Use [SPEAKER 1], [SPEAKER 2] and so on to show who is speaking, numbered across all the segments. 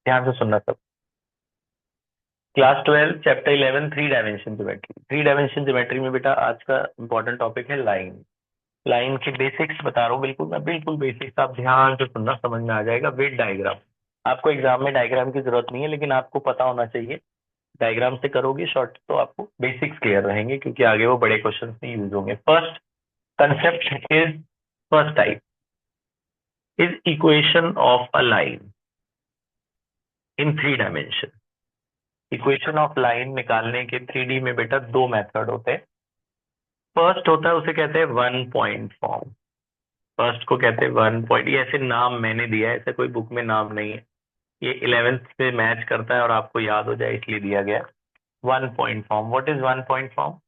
[SPEAKER 1] ध्यान से सुनना सब। Class 12 chapter 11 three dimension geometry. Three dimension geometry में बेटा आज का इंपॉर्टेंट टॉपिक है लाइन। लाइन के बेसिक्स बता रहा हूँ, बिल्कुल मैं बिल्कुल बेसिक्स, आप ध्यान से सुनना, समझ में आ जाएगा। विद डायग्राम, आपको एग्जाम में डायग्राम की जरूरत नहीं है, लेकिन आपको पता होना चाहिए। डायग्राम से करोगे शॉर्ट तो आपको बेसिक्स क्लियर रहेंगे, क्योंकि आगे वो बड़े क्वेश्चन में यूज होंगे। First concept is, first type is equation of a line in three dimension. Equation of line निकालने के 3D में बेटा दो मेथड होते हैं। फर्स्ट होता है, उसे कहते हैं वन पॉइंट फॉर्म। फर्स्ट को कहते हैं वन पॉइंट, ये ऐसे नाम मैंने दिया है, ऐसे कोई बुक में नाम नहीं है। ये 11th से मैच करता है और आपको याद हो जाए इसलिए दिया गया। One point form, what is one point form?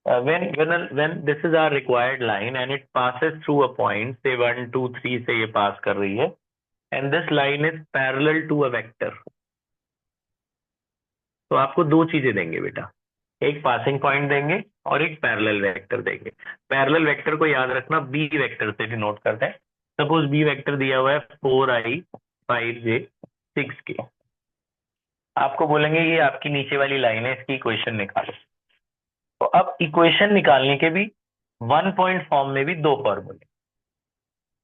[SPEAKER 1] when this is our required line and it passes through a point, say 1 2 3 से ये पास कर रही है, and this line is parallel to a vector। तो आपको दो चीजें देंगे बेटा, एक पासिंग पॉइंट देंगे और एक पैरेलल वेक्टर देंगे। पैरेलल वेक्टर को याद रखना बी वेक्टर से डिनोट करते हैं। सपोज बी वेक्टर दिया हुआ है 4i 5j 6k। आपको बोलेंगे ये आपकी नीचे वाली लाइन है, इसकी इक्वेशन निकालो। तो अब इक्वेशन निकालने के भी वन पॉइंट फॉर्म में भी दो फॉर्मूले।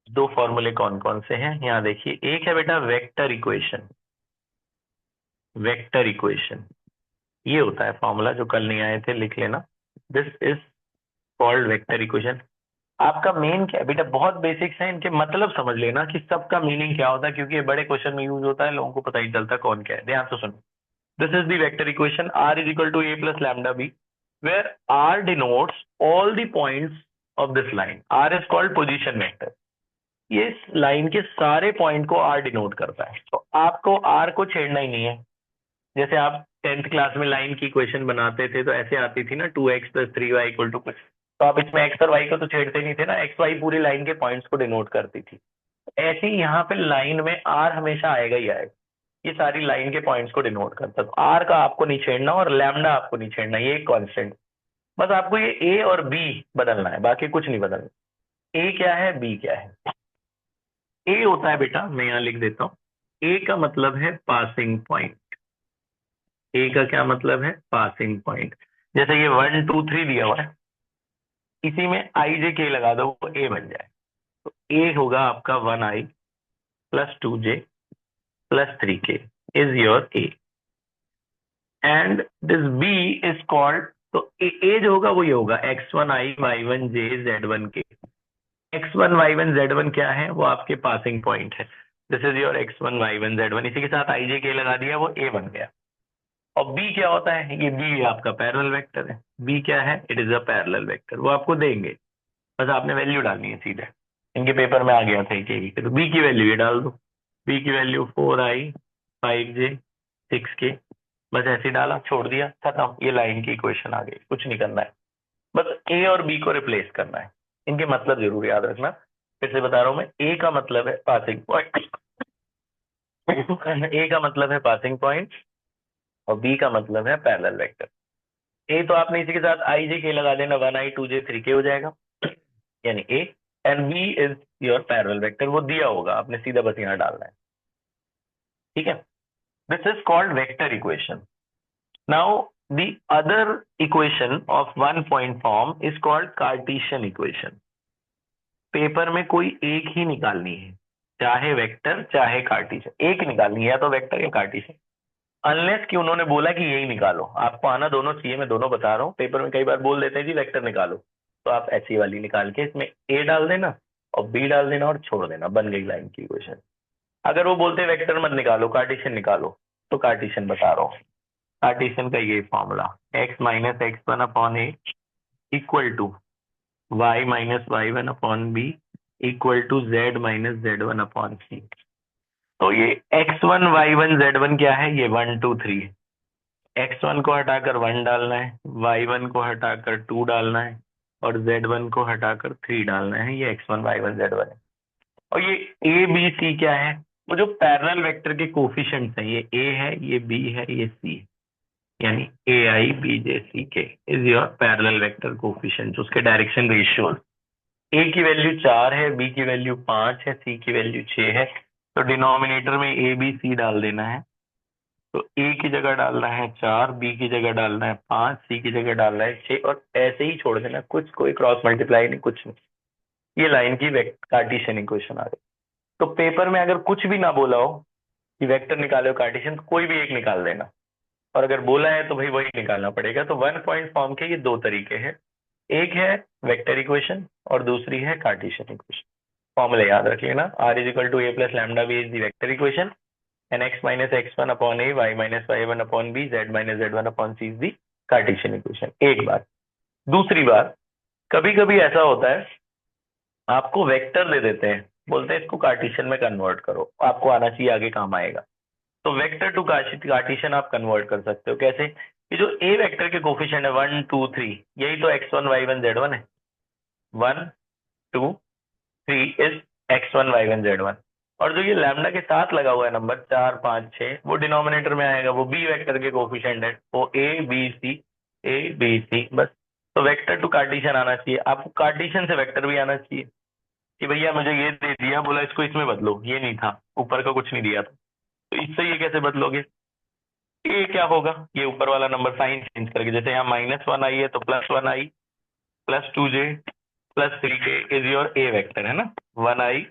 [SPEAKER 1] दो फॉर्मूले कौन कौन से हैं यहाँ देखिए। एक है बेटा वेक्टर इक्वेशन। वेक्टर इक्वेशन ये होता है फॉर्मूला, जो कल नहीं आए थे लिख लेना। This is called vector equation. आपका मेन क्या है बेटा, बहुत बेसिक्स है, इनके मतलब समझ लेना कि सबका मीनिंग क्या होता है, क्योंकि ये बड़े क्वेश्चन में यूज होता है, लोगों को पता ही चलता है कौन क्या है। ध्यान से सुनो। This is the vector equation, r is equal to a plus lambda b, where r denotes all the points of this line. r is called position vector. ये इस लाइन के सारे पॉइंट को r डिनोट करता है, तो आपको r को छेड़ना ही नहीं है। जैसे आप 10th क्लास में लाइन की इक्वेशन बनाते थे तो ऐसे आती थी ना, 2x + 3y इक्वल टू कुछ, तो आप इसमें x और y को तो छेड़ते नहीं थे ना, एक्स वाई पूरी लाइन के पॉइंट्स को डिनोट करती थी। ऐसे ही यहाँ पे लाइन में r हमेशा आएगा ही आएगा, ये सारी लाइन के पॉइंट्स को डिनोट करता है। तो r का आपको नहीं छेड़ना और लैम्डा आपको नहीं छेड़ना, ये एक कॉन्स्टेंट। बस आपको ये a और b बदलना है, बाकी कुछ नहीं बदलना। a क्या है, b क्या है। a होता है बेटा, मैं यहाँ लिख देता हूँ, a का मतलब है पासिंग पॉइंट। ए का क्या मतलब है, पासिंग पॉइंट। जैसे ये 1 2 3 दिया हुआ है, इसी में आई जे के लगा दो, वो ए बन जाए। तो ए होगा आपका 1i + 2j + 3k is your a, and this b is called, तो ए जो होगा वो ये होगा x1i y1j z1k। x1 y1 z1 क्या है, वो आपके पासिंग पॉइंट है। This is your x1 y1 z1, इसी के साथ आई जे के लगा दिया, वो ए बन गया। और बी क्या होता है, ये बी आपका पैरेलल वेक्टर है। बी क्या है, it is a parallel vector, वो आपको देंगे, बस आपने वैल्यू डालनी है सीधे। इनके पेपर में आ गया था के तो बी की वैल्यू ये डाल दो। बी की वैल्यू 4i 5j 6k, बस ऐसे ही डाला, छोड़ दिया, खत्म। ये लाइन की इक्वेशन आ गई, कुछ नहीं करना है, बस ए और बी को रिप्लेस करना है। इनके मतलब जरूर याद रखना। फिर से बता रहा हूं मैं, ए का मतलब है पासिंग पॉइंट, ए का मतलब है पासिंग पॉइंट, और बी का मतलब है पैरेलल वेक्टर। ए तो आपने इसी के साथ आई जे के लगा देना, 1i 2j 3k हो जाएगा, यानी a. And b is your parallel vector, वो दिया होगा, आपने सीधा बस यहाँ डालना है। ठीक है, this is called vector equation. Now the other equation of one point form is called Cartesian equation. Paper में कोई एक ही निकालनी है, चाहे वेक्टर चाहे कार्टेशियन, एक निकालनी है, या तो वेक्टर या कार्टेशियन। अनलेस कि उन्होंने बोला कि यही निकालो, आपको आना दोनों चाहिए, मैं दोनों बता रहा हूँ। पेपर में कई बार बोल देते हैं जी वेक्टर निकालो, तो आप ऐसी वाली निकाल के इसमें ए डाल देना और बी डाल देना और छोड़ देना, बन गई लाइन की इक्वेशन। अगर वो बोलते वेक्टर मत निकालो, कार्टेशियन निकालो, तो कार्टेशियन बता रहा हूँ। कार्टेशियन का ये formula, x - x1/a equal to y - y1/b equal to z - z1/c। तो ये x1 y1 z1 क्या है, ये 1 2 3। x1 को हटाकर 1 डालना है, y1 को हटाकर 2 डालना है, और z1 को हटाकर 3 डालना है। ये x1 y1 z1 है। और ये a b c क्या है, वो जो पैरेलल वेक्टर के कोफिशिएंट्स हैं, ये a है, ये b है, ये c है, यानी ai bj ck is your parallel vector coefficient, उसके डायरेक्शन रेशियोज। a की वैल्यू 4 है, b की वैल्यू 5 है, c की वैल्यू 6 है, तो डिनोमिनेटर में a b c डाल देना है। तो ए की जगह डालना है 4, बी की जगह डालना है 5, सी की जगह डालना है 6, और ऐसे ही छोड़ देना, कुछ कोई क्रॉस मल्टीप्लाई नहीं, कुछ नहीं। ये लाइन की कार्टेशियन इक्वेशन आ गई। तो पेपर में अगर कुछ भी ना बोला हो कि वेक्टर निकालो कार्टेशियन, तो कोई भी एक निकाल देना, और अगर बोला है तो भाई वही निकालना पड़ेगा। तो वन पॉइंट फॉर्म के ये दो तरीके हैं, एक है वेक्टर इक्वेशन और दूसरी है कार्टेशियन इक्वेशन। फॉर्मूला याद रख लेना, r is equal to a plus lambda b is the vector equation, and x minus x one upon a, y minus y one upon b, z minus z one upon c is the Cartesian equation. एक बात। दूसरी बात, कभी कभी ऐसा होता है आपको वेक्टर दे देते हैं, बोलते हैं इसको कार्टेशियन में कन्वर्ट करो, आपको आना चाहिए, आगे काम आएगा। तो वेक्टर टू कार्टेशियन आप कन्वर्ट कर सकते हो कैसे? ये जो ए वेक्टर के कोफिशिएंट है 1 2 3, यही तो x1 y1 z1 है। 1 2 3 इज x1 y1 z1, और जो ये लैम्डा के साथ लगा हुआ है नंबर 4 5 6, वो डिनोमिनेटर में आएगा, वो बी वेक्टर के कोफिशिएंट है, वो ए बी सी बस। तो वेक्टर टू कार्टेशियन आना चाहिए आपको, कार्टेशियन से वेक्टर भी आना चाहिए कि भैया मुझे ये दे दिया, बोला इसको इसमें बदलो, ये नहीं था, ऊपर का कुछ नहीं दिया था, तो इससे ये कैसे बदलोगे? ये क्या होगा, ये ऊपर वाला नंबर साइन चेंज करके, जैसे यहाँ -1 आई है तो +1 आई, +2j +3k is your A vector, है ना। 1 आई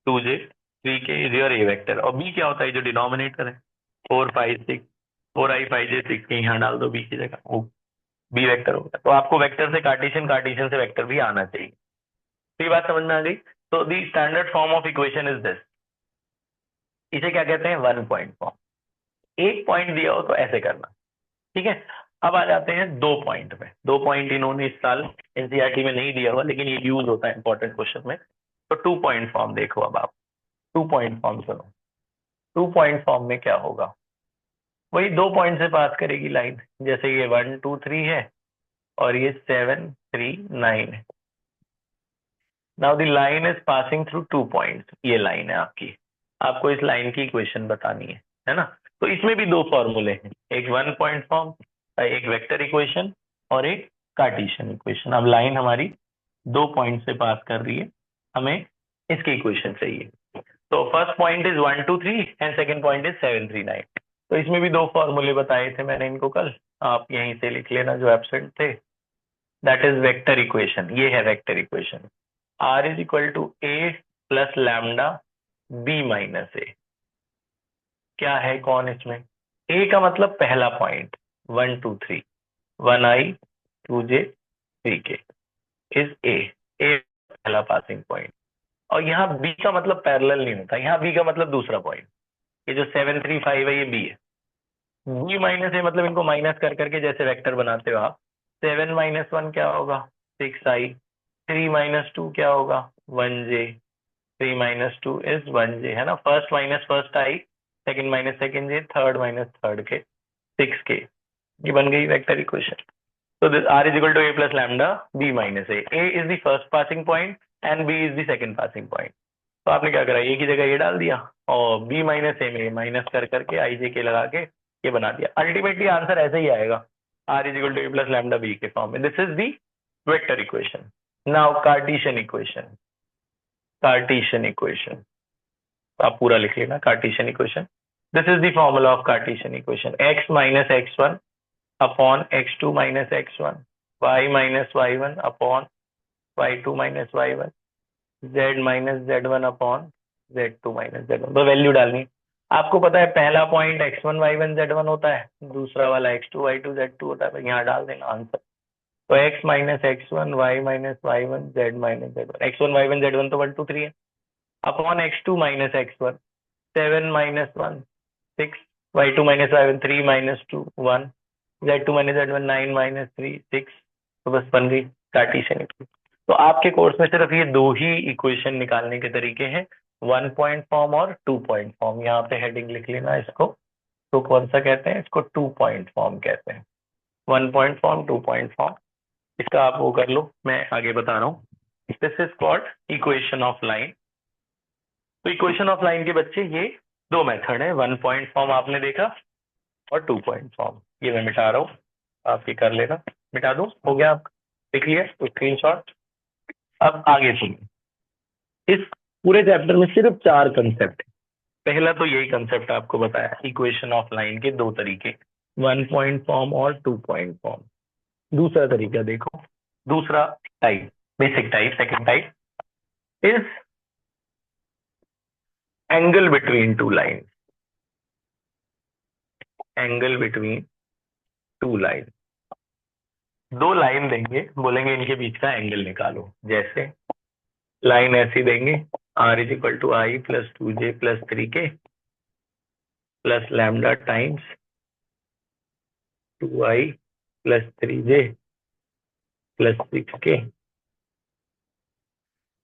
[SPEAKER 1] 2j 3k is your A vector. और बी क्या होता है, जो डिनोमिनेटर है, 4 5 6, 4i 5j 6k यहाँ डाल दो बी की जगह, वो बी वेक्टर होगा। तो आपको वेक्टर से कार्टेशियन, कार्टेशियन से वेक्टर भी आना चाहिए। तो ये बात समझ में आ गई। तो दी standard form of equation is this, इसे क्या कहते हैं, वन पॉइंट फॉर्म। एक पॉइंट दिया हो तो ऐसे करना, ठीक है। अब आ जाते हैं दो पॉइंट में। दो पॉइंट इन्होंने इस साल एनसीईआरटी में नहीं दिया हुआ, लेकिन ये यूज होता है इंपॉर्टेंट क्वेश्चन में। तो टू पॉइंट फॉर्म देखो, अब आप टू पॉइंट फॉर्म सुनो। टू पॉइंट फॉर्म में क्या होगा, वही दो पॉइंट से पास करेगी लाइन, जैसे ये 1 2 3 है और ये 7 3 9 है। Now the line is passing through two points, ये लाइन है आपकी, आपको इस लाइन की इक्वेशन बतानी है ना। तो इसमें भी दो फॉर्मूले हैं, एक वन पॉइंट फॉर्म, एक वेक्टर इक्वेशन और एक कार्टेशियन इक्वेशन। अब लाइन हमारी दो पॉइंट से पास कर रही है, हमें इसकी इक्वेशन चाहिए। तो first point is 1 2 3 and second point is 7 3 9। तो इसमें भी दो फॉर्मूले बताए थे मैंने इनको कल, आप यहीं से लिख लेना जो एब्सेंट थे। दैट इज वेक्टर इक्वेशन, ये है vector equation, r is equal to a plus lambda b minus a. क्या है कौन इसमें, ए का मतलब पहला point 1 2 3, 1i 2j 3k is a, ए पहला पासिंग पॉइंट। और यहाँ बी का मतलब पैरेलल नहीं होता, यहाँ बी का मतलब दूसरा पॉइंट, ये जो 7 3 5 है ये बी है। बी माइनस ए मतलब इनको माइनस कर करके जैसे वेक्टर बनाते हो आप, 7 - 1 क्या होगा, 6i, 3 - 2 क्या होगा, 1j, 3 - 2 इज 1j, है ना। फर्स्ट माइनस फर्स्ट आई, सेकंड माइनस सेकंड जे, थर्ड माइनस थर्ड के, 6k, ये बन गई vector equation. So this r is equal to a plus lambda b minus a. A is the first passing point and b is the second passing point. तो आपने क्या करा, a की जगह a डाल दिया और b माइनस a में माइनस कर करके i j k लगा के ये बना दिया। अल्टीमेटली आंसर ऐसे ही आएगा, r is equal to a plus lambda b के फॉर्म में। This is the vector equation. Now Cartesian equation, Cartesian equation आप पूरा लिख लेना, Cartesian equation. This is the formula of Cartesian equation, x minus x1 upon x2 minus x1, y minus y1 upon y2 minus y1, z minus z1 upon z2 minus z1। तो value डालनी, आपको पता है पहला point x1 y1 z1 होता है, दूसरा वाला x2 y2 z2 होता है, तो यहाँ डाल देना आंसर। तो x minus x1 y minus y1 z minus z1, x1 y1 z1 तो 1 2 3 है, upon x2 minus x1 7 -1 6, y2 minus y1 3 -2 1, z2 minus z1 9 -3 6। तो बस बन गई कार्टेशियन इक्वेशन। तो आपके कोर्स में सिर्फ ये दो ही इक्वेशन निकालने के तरीके हैं, वन पॉइंट फॉर्म और टू पॉइंट फॉर्म। यहाँ पे हेडिंग लिख लेना इसको। तो कौन सा कहते हैं इसको, टू पॉइंट फॉर्म कहते हैं, one point form, two point form. इसका आप वो कर लो, मैं आगे बता रहा हूँ। This is called equation of line. तो इक्वेशन ऑफ लाइन के बच्चे ये दो मेथड है, वन पॉइंट फॉर्म आपने देखा और टू पॉइंट फॉर्म। ये मैं मिटा रहा हूँ, आप ये कर लेना, मिटा दो, हो गया आपका, देख लिया तो स्क्रीनशॉट। अब आगे सुनिए, इस पूरे चैप्टर में सिर्फ चार कंसेप्ट है, पहला तो यही कंसेप्ट आपको बताया, इक्वेशन ऑफ लाइन के दो तरीके, 1 पॉइंट फॉर्म और 2 पॉइंट फॉर्म। दूसरा तरीका देखो, दूसरा type, basic type, second type is angle between two line. Angle between two line, दो लाइन देंगे, बोलेंगे इनके बीच का एंगल निकालो। जैसे लाइन ऐसी देंगे, r is equal to i plus 2j plus 3k plus lambda times 2i plus 3j plus 6k,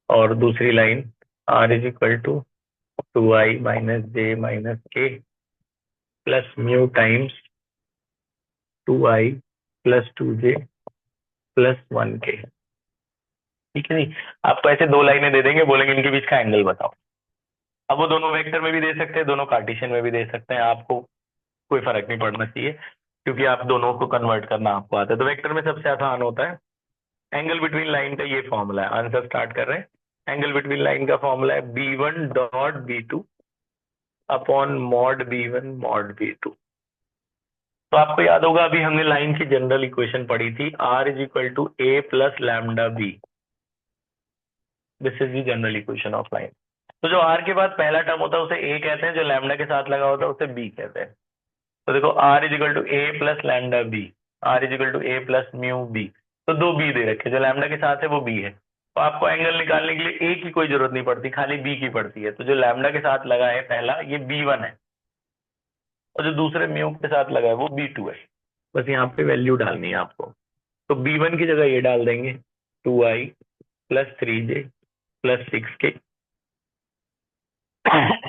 [SPEAKER 1] और दूसरी line r is equal to 2i minus j minus k plus mu times 2i plus 2j plus 1k। ठीक है जी, आपको ऐसे दो लाइनें दे देंगे, बोलेंगे इनके बीच का एंगल बताओ। अब वो दोनों वेक्टर में भी दे सकते हैं, दोनों कार्टेशियन में भी दे सकते हैं, आपको कोई फर्क नहीं पड़ना चाहिए, क्योंकि आप दोनों को कन्वर्ट करना आपको आता है। तो वेक्टर में सबसे आसान होता है, एंगल बिटवीन लाइन का ये फॉर्मूला है। आंसर स्टार्ट कर रहे हैं। एंगल बिटवीन लाइन का फॉर्मूला है b1 dot b2 upon mod b1 mod b2। तो आपको याद होगा, अभी हमने लाइन की जनरल इक्वेशन पढ़ी थी, r is equal to a plus lambda b। This is the general equation of line. तो जो r के बाद पहला टर्म होता है उसे a कहते हैं, जो लैम्डा के साथ लगा होता है उसे b कहते हैं। तो देखो r is equal to a plus lambda b, r is equal to a plus mu b। तो दो b दे रखे, जो लैम्डा के साथ है वो b है। तो आपको एंगल निकालने के लिए a की कोई जरूरत नहीं पड़ती, खाली b की पड़ती है। तो जो लैम्डा के साथ लगा है पहला, ये b1 है, और जो दूसरे म्यू के साथ लगा है वो b2 है। बस यहाँ पे वैल्यू डालनी है आपको। तो b1 की जगह ये डाल देंगे 2i plus 3j plus 6k,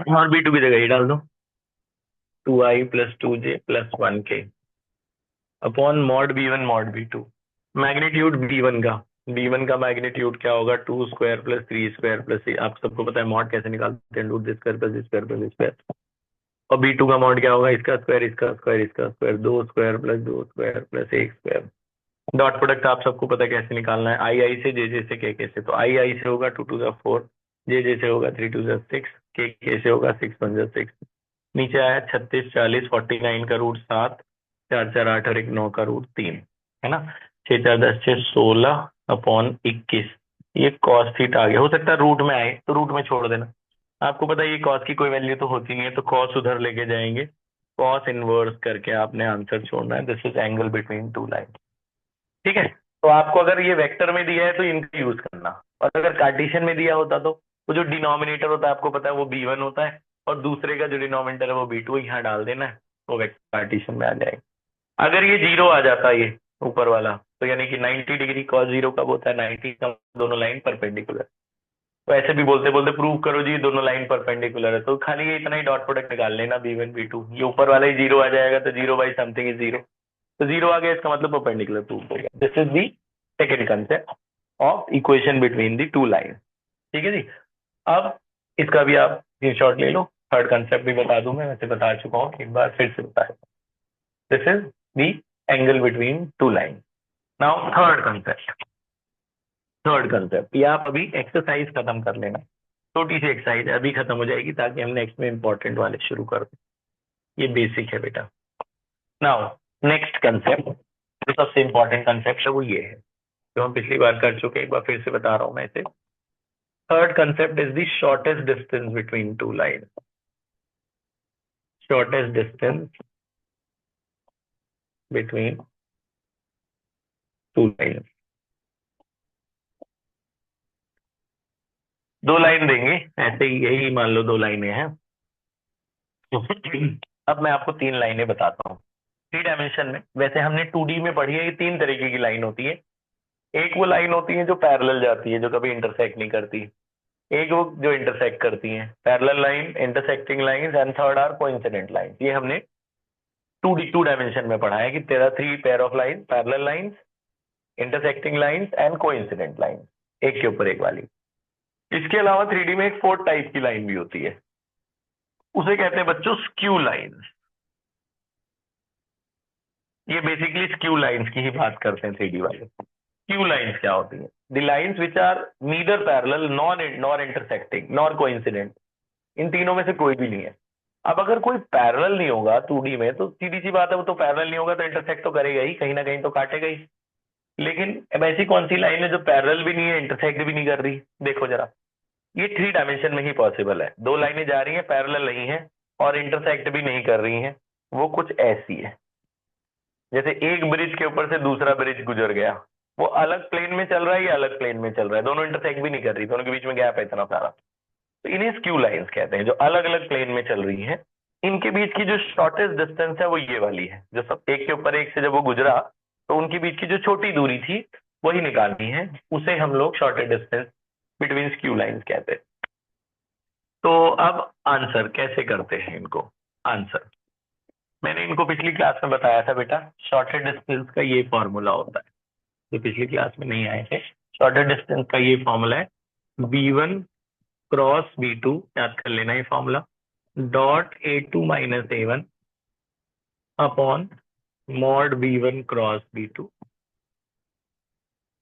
[SPEAKER 1] और b2 की जगह ये डाल दो 2i plus 2j plus 1k upon mod b1 mod b2। Magnitude b1 का मैग्नीट्यूड क्या होगा, 2 स्क्वायर प्लस 3 स्क्वायर प्लस, आप सबको पता है मॉड कैसे निकालते हैं, root this square plus this square plus this square. और b2 का मॉड क्या होगा, इसका स्क्वायर इसका स्क्वायर इसका square, 2 square plus 2 square plus 1 square. Dot product आप सबको पता है कैसे निकालना है, आई से जे से के से। तो आई से होगा 2 टू द 4, जे से होगा 3 टू द 6, के से होगा 6 1 जा 6। नीचे आया 36 40 49 का रूट 7, 4 4 8 और 1 9 का रूट 3, है ना। 6 4 10 6 16 अपॉन 21। ये कॉस थीटा आ गया। हो सकता है रूट में आए तो रूट में छोड़ देना, आपको पता है ये कॉस की कोई वैल्यू तो होती नहीं है, तो कॉस उधर लेके जाएंगे, कॉस इनवर्स करके आपने आंसर छोड़ना है। This is angle between two line. ठीक है, तो आपको अगर ये वेक्टर में दिया है तो इनका यूज करना, और अगर कार्टेशियन में दिया होता तो वो जो डिनोमिनेटर होता है आपको पता है वो b1 होता है, और दूसरे का जो डिनोमिनेटर है वो b2, यहाँ डाल देना है, वो वेक्टर कार्टेशियन में आ जाएगा। अगर ये जीरो आ जाता ये ऊपर वाला, तो यानी कि 90 डिग्री कॉस जीरो कब होता है, 90 का दोनों लाइन परपेंडिकुलर। तो ऐसे भी बोलते बोलते प्रूव करो जी दोनों लाइन परपेंडिकुलर है, तो खाली ये इतना ही डॉट प्रोडक्ट निकाल लेना, b1 b2, ये ऊपर वाला ही जीरो आ जाएगा, तो zero by something is zero, तो जीरो आ गया, इसका मतलब परपेंडिकुलर प्रूव हो गया। This is the second concept of equation between the two line. ठीक है जी, अब इसका भी आप स्क्रीनशॉट ले लो। थर्ड कंसेप्ट भी बता दूं, मैं वैसे बता चुका हूँ, एक बार फिर से बताया। This is the angle between two line. Now third concept, ये आप अभी एक्सरसाइज खत्म कर लेना, छोटी सी एक्सरसाइज अभी खत्म हो जाएगी, ताकि हम नेक्स्ट में इंपॉर्टेंट वाले शुरू कर दें। ये बेसिक है बेटा। नाउ नेक्स्ट कंसेप्ट, जो सबसे इंपॉर्टेंट कंसेप्ट है वो ये है, जो हम पिछली बार कर चुके, एक बार फिर से बता रहा हूं मैं इसे। Third concept is the shortest distance between two line. Shortest distance between two line. दो लाइन देंगे ऐसे ही, यही मान लो दो लाइनें हैं। अब मैं आपको तीन लाइनें बताता हूँ थ्री डायमेंशन में। वैसे हमने 2D में पढ़ी है, ये तीन तरीके की लाइन होती है। एक वो लाइन होती है जो पैरेलल जाती है, जो कभी इंटरसेक्ट नहीं करती। एक वो जो इंटरसेक्ट करती है, parallel line, intersecting lines, and third are coincident line. ये हमने 2 डायमेंशन में पढ़ा है कि तेरा 3 pair of line, parallel lines, intersecting lines and coincident lines, एक के ऊपर एक वाली। इसके अलावा 3D में एक फोर्थ टाइप की लाइन भी होती है, उसे कहते हैं बच्चों स्क्यू लाइंस। ये बेसिकली स्क्यू लाइंस की ही बात करते हैं 3D वाले। स्क्यू लाइंस क्या होती है? The lines which are neither parallel nor intersecting nor coincident. इन तीनों में से कोई भी नहीं है। अब अगर कोई पैरेलल नहीं होगा 2D में तो सीधी सी बात है, वो तो पैरेलल नहीं होगा तो इंटरसेक्ट तो करेगा ही, कहीं ना कहीं तो काटेगा ही। लेकिन अब ऐसी कौन सी लाइन है जो पैरेलल भी नहीं है इंटरसेक्ट भी नहीं कर रही? देखो जरा, ये 3 डायमेंशन में ही पॉसिबल है, दो लाइनें जा रही हैं, पैरेलल नहीं है और इंटरसेक्ट भी नहीं कर रही हैं। वो कुछ ऐसी है जैसे एक ब्रिज के ऊपर से दूसरा ब्रिज गुजर गया, वो अलग प्लेन में चल रहा है या अलग प्लेन में चल रहा है, दोनों इंटरसेक्ट भी नहीं कर रही, दोनों के बीच में गैप है इतना सारा। तो इन्हें स्क्यू लाइंस कहते हैं, जो अलग अलग प्लेन में चल रही हैं। इनके बीच की जो शॉर्टेस्ट डिस्टेंस है वो ये वाली है, जो सब एक के ऊपर एक से जब वो गुजरा तो उनके बीच की जो छोटी दूरी थी वही निकालनी है, उसे हम लोग shortest distance between skew lines कहते हैं। तो अब आंसर कैसे करते हैं इनको? आंसर मैंने इनको पिछली क्लास में बताया था बेटा, शॉर्टेस्ट डिस्टेंस का ये फॉर्मूला होता है, जो पिछली क्लास में नहीं आए थे। शॉर्टेस्ट डिस्टेंस का ये फॉर्मूला है, V1 क्रॉस V2, याद कर लेना ये formula, dot A2 minus A1 upon mod V1 cross V2।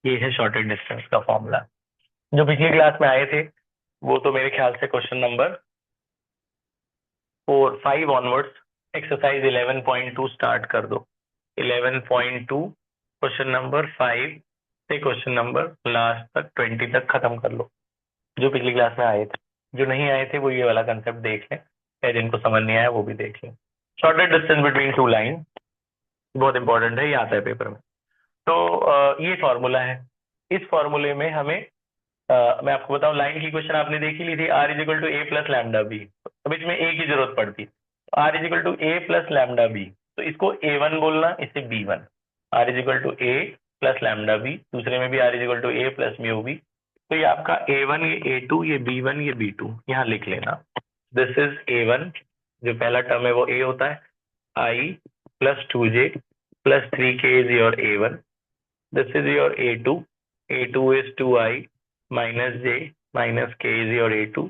[SPEAKER 1] ये है शॉर्टेस्ट डिस्टेंस का फॉर्मूला। जो पिछली क्लास में आए थे वो तो मेरे ख्याल से question number 5 onwards, exercise 11.2 start कर दो। 11.2 क्वेश्चन नंबर 5 से क्वेश्चन नंबर लास्ट तक 20 तक खत्म कर लो, जो पिछली क्लास में आए थे। जो नहीं आए थे वो ये वाला कंसेप्ट देख लें, या जिनको समझ नहीं आया वो भी देख लें। Shortest distance between two line बहुत इंपॉर्टेंट है, ये आता है पेपर में। तो ये फॉर्मूला है। इस फॉर्मूले में हमें मैं आपको बताऊं, लाइन की क्वेश्चन आपने देखी ली थी, R is equal to a plus lambda b, तो इसमें ए की जरूरत पड़ती, R is equal to a plus lambda b, तो इसको A1 बोलना, इसे B1। R is equal to a plus lambda b, दूसरे में भी R is equal to a plus mu b. तो ये आपका A1, ये A2, ये B1, ये B2 यहाँ लिख लेना। दिस इज A1, जो पहला टर्म है वो A होता है, I plus 2j plus 3k is your A1। This is your A2, A2 is 2i minus j minus k is your A2.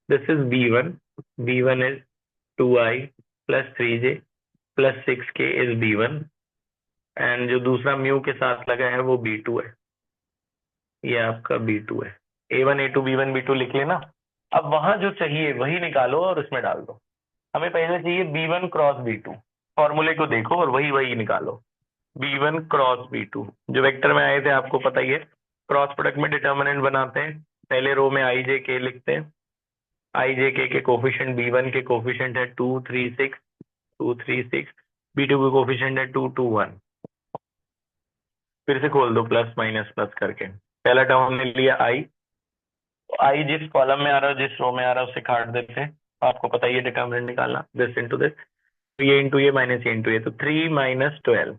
[SPEAKER 1] This is B1, B1 is 2i plus 3j plus 6k is B1, and जो दूसरा mu के साथ लगा है वो B2 है, ये आपका B2 है। A1, A2, B1, B2 लिख लेना। अब वहां जो चाहिए वही निकालो और उसमें डाल दो। हमें पहले चाहिए B1 क्रॉस B2, फॉर्मूले को देखो और वही वही निकालो। B1 क्रॉस B2 जो वेक्टर में आए थे आपको पता ही है, क्रॉस प्रोडक्ट में डिटर्मिनेंट बनाते हैं, पहले रो में आई जे के लिखते हैं, आई जे के कोफिशिएंट, B1 के कोफिशिएंट है 2 3 6, 2 3 6, B2 के कोफिशिएंट है 2 2 1। फिर से खोल दो प्लस माइनस प्लस करके, पहला टर्म हमने लिया आई, आई जिस कॉलम में आ रहा है जिस रो में आ रहा है उससे काट देते हैं, आपको पता ही है डिटर्मिनेंट निकालना, दिस इनटू दिस, तो ये इंटू ये माइनस ये इंटू ये, तो 3 माइनस 12।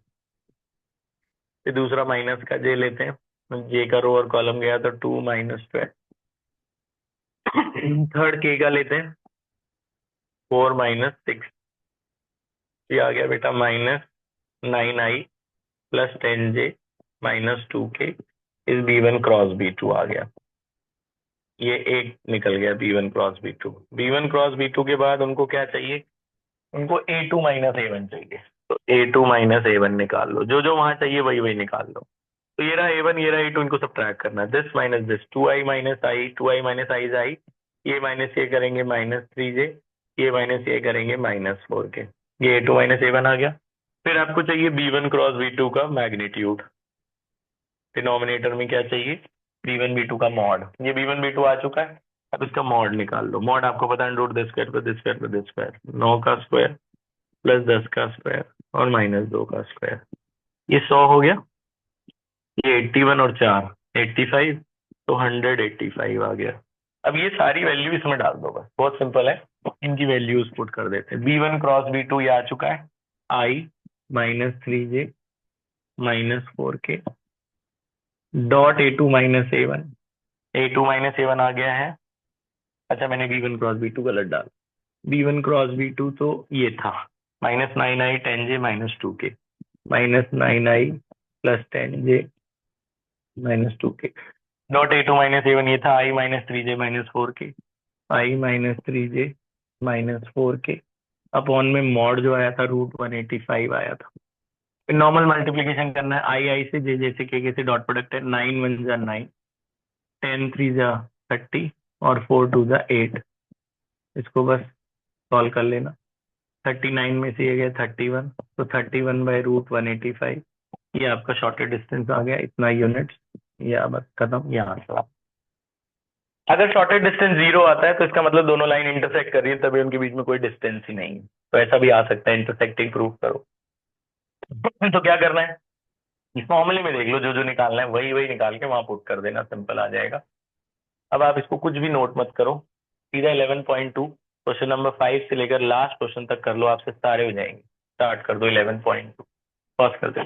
[SPEAKER 1] फिर दूसरा माइनस का जे लेते हैं, जे का रो और कॉलम गया तो 2 माइनस 12। थर्ड के का लेते हैं, 4 माइनस 6, ये आ गया बेटा minus 9i plus 10j minus 2k इस B1 क्रॉस B2 आ गया। ये एक निकल गया B1 cross B2। B1 cross B2 के बाद उनको क्या चाहिए, उनको A2 माइनस A1 चाहिए, तो A2 माइनस A1 निकाल लो, जो जो वहां चाहिए वही वही निकाल लो। तो ये रहा A1, ये रहा A2, इनको सब्ट्रैक्ट करना है, this minus this, 2i minus I, 2i minus I is I, ये माइनस ये करेंगे माइनस 3j, ये माइनस ये करेंगे माइनस 4k, ये A2 माइनस A1 आ गया। फिर आपको चाहिए B1 क्रॉस B2 का मैग्नीट्यूड, डिनोमिनेटर में क्या चाहिए, B1 B2 का मॉड, ये B1 B2 आ चुका है, अब इसका मॉड निकाल लो। मॉड आपको पता है रूट दिस स्क्वायर पर दिस स्क्वायर पर दिस स्क्वायर, 9 का स्क्वायर प्लस 10 का स्क्वायर और माइनस 2 का स्क्वायर, ये 100 हो गया, ये 81 और 4 85, तो 185 आ गया। अब ये सारी वैल्यू इसमें डाल दो, बस बहुत सिंपल है, इनकी वैल्यूज पुट कर देते हैं। B1 क्रॉस B2 ये आ चुका है, I minus 3j minus 4k dot A2 minus A1, A2 minus A1 आ गया है। अच्छा मैंने B1 क्रॉस B2 गलत डाल, B1 क्रॉस B2 तो ये था minus 9i 10j minus 2k, minus 9i plus 10j minus 2k dot A2 minus A1, ये था I minus 3j minus 4k, I minus 3j minus 4k upon में mod जो आया था रूट 185 आया था। फिर नॉर्मल मल्टीप्लीकेशन करना है, आई से जे से के से, डॉट प्रोडक्ट है, 9 1 जा 9, 10 3 जा 30 और 4 2 जा 8, इसको बस सॉल्व कर लेना। 39 में से ये गया 31, तो 31/√185, ये आपका शॉर्टेड डिस्टेंस आ गया, इतना यूनिट्स। या बस खत्म, यहाँ से। अगर शॉर्टेड डिस्टेंस 0 आता है तो इसका मतलब दोनों लाइन इंटरसेक्ट कर रही है, तभी उनके बीच में कोई डिस्टेंस ही नहीं है। तो ऐसा भी आ सकता है, इंटरसेक्टिंग प्रूफ करो। तो क्या करना है, इस फॉर्मूले में देख लो, जो जो निकालना है वही वही निकाल के वहां पुट कर देना, सिंपल आ जाएगा। अब आप इसको कुछ भी नोट मत करो, सीधा 11.2 क्वेश्चन नंबर 5 से लेकर लास्ट क्वेश्चन तक कर लो, आपसे सारे हो जाएंगे। स्टार्ट कर दो 11.2, पॉज कर दो।